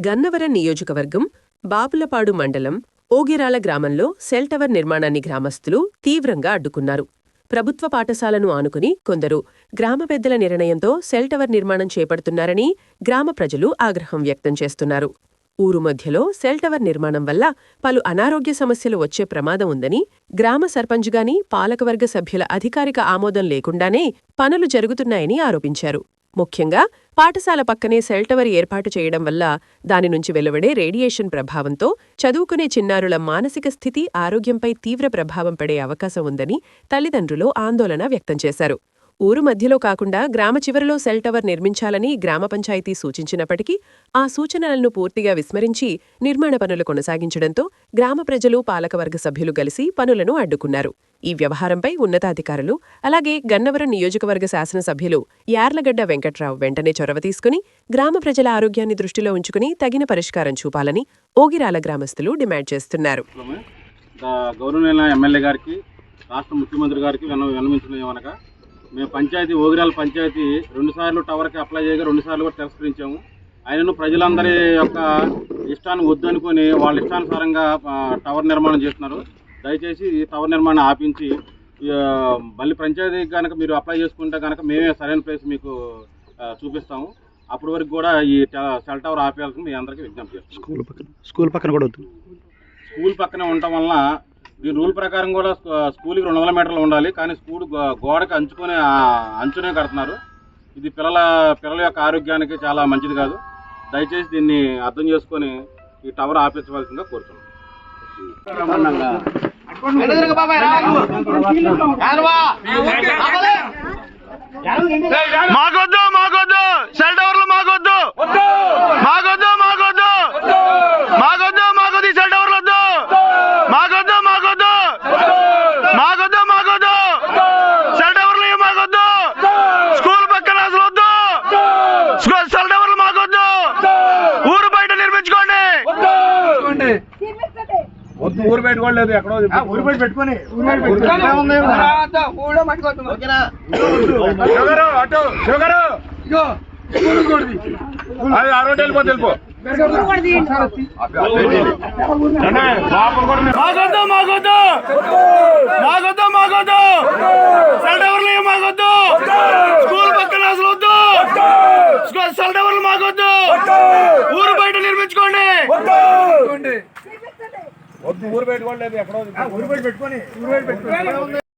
గన్నవరం నియోజకవర్గం బాపులపాడు మండలం ఓగిరాల గ్రామంలో సెల్ టవర్ నిర్మాణాన్ని గ్రామస్తులు తీవ్రంగా అడ్డుకున్నారు. ప్రభుత్వ పాఠశాలను ఆనుకుని కొందరు గ్రామ పెద్దల నిర్ణయంతో సెల్ టవర్ నిర్మాణం చేపడుతున్నారని గ్రామ ప్రజలు ఆగ్రహం వ్యక్తం చేస్తున్నారు. ఊరు మధ్యలో సెల్ టవర్ నిర్మాణం వల్ల పలు అనారోగ్య సమస్యలు వచ్చే ప్రమాదం ఉందని, గ్రామ సర్పంచ్గాని పాలకవర్గ సభ్యుల అధికారిక ఆమోదం లేకుండానే పనులు జరుగుతున్నాయని ఆరోపించారు. ముఖ్యంగా పాఠశాల పక్కనే సెల్ టవర్ ఏర్పాటు చేయడం వల్ల దాని నుంచి వెలువడే రేడియేషన్ ప్రభావంతో చదువుకునే చిన్నారుల మానసిక స్థితి, ఆరోగ్యంపై తీవ్ర ప్రభావం పడే అవకాశం ఉందని తల్లిదండ్రులు ఆందోళన వ్యక్తం చేశారు. ఊరు మధ్యలో కాకుండా గ్రామ చివరలో సెల్ టవర్ నిర్మించాలని గ్రామ పంచాయతీ సూచించినప్పటికీ ఆ సూచనలను పూర్తిగా విస్మరించి నిర్మాణ పనులు కొనసాగించడంతో గ్రామ ప్రజలు, పాలకవర్గ సభ్యులు కలిసి పనులను అడ్డుకున్నారు. ఈ వ్యవహారంపై ఉన్నతాధికారులు, అలాగే గన్నవరం నియోజకవర్గ శాసనసభ్యులు యార్లగడ్డ వెంకట్రావు వెంటనే చొరవ తీసుకుని గ్రామ ప్రజల ఆరోగ్యాన్ని దృష్టిలో ఉంచుకుని తగిన పరిష్కారం చూపాలని ఓగిరాల గ్రామస్తులు డిమాండ్ చేస్తున్నారు. గౌరవనీయ ఎమ్మెల్యే గారికి, రాష్ట్ర ముఖ్యమంత్రి గారికి విన్నవించమనగా, మేము పంచాయతీ ఓగిరాల పంచాయతీ 2 సార్లు టవర్కి అప్లై చేయగా 2 సార్లు కూడా తిరస్కరించాము. ఆయనను ప్రజలందరి యొక్క ఇష్టాన్ని వద్దనుకొని వాళ్ళ ఇష్టానుసారంగా టవర్ నిర్మాణం చేస్తున్నారు. దయచేసి ఈ టవర్ నిర్మాణం ఆపించి మళ్ళీ పంచాయతీకి కనుక మీరు అప్లై చేసుకుంటే కనుక మేమే సరైన ప్లేస్ మీకు చూపిస్తాము. అప్పటి వరకు కూడా ఈ సెల్ టవర్ ఆపేయాల్సింది మీ అందరికీ విజ్ఞప్తి చేస్తాం. స్కూల్ పక్కన కూడా వద్దు. స్కూల్ పక్కనే ఉండటం వలన ఈ రూల్ ప్రకారం కూడా స్కూల్కి 200 మీటర్లు ఉండాలి, కానీ స్కూల్ గోడకి అంచునే కడుతున్నారు. ఇది పిల్లల యొక్క ఆరోగ్యానికి చాలా మంచిది కాదు. దయచేసి దీన్ని అర్థం చేసుకొని ఈ టవర్ ఆపించవలసిందిగా కోరుతున్నాం. మాకొద్దు మాకొద్దు సెల్ టవర్లు మాకొద్దు మాకొద్దు మాకొద్దు మాకొద్దు మాకొద్దు సెల్ టవర్లు వద్దు మాకొద్దు మాకొద్దు మాకొద్దు మాకొద్దు సెల్ టవర్లు మాకొద్దు స్కూల్ పక్కన అసలు వద్దు సెల్ టవర్లు మాకొద్దు ఊరు బయట నిర్మించుకోండి. ఊరు పెట్టుకోలేదు, ఎక్కడో ఊరు బయట పెట్టుకొని అది ఆ రోడ్డు వెళ్ళిపో మాకొద్దు మాకొద్దు మాకొద్దు మాకొద్దు సెల్ టవర్లు మాకొద్దు స్కూల్ పక్కన అసలు వద్దు సెల్ టవర్లు మాకొద్దు ఊరు బయట నిర్మించుకోండి. ఊరు పెట్టుకోలేదు, ఎక్కడో ఊరు బయట పెట్టుకొని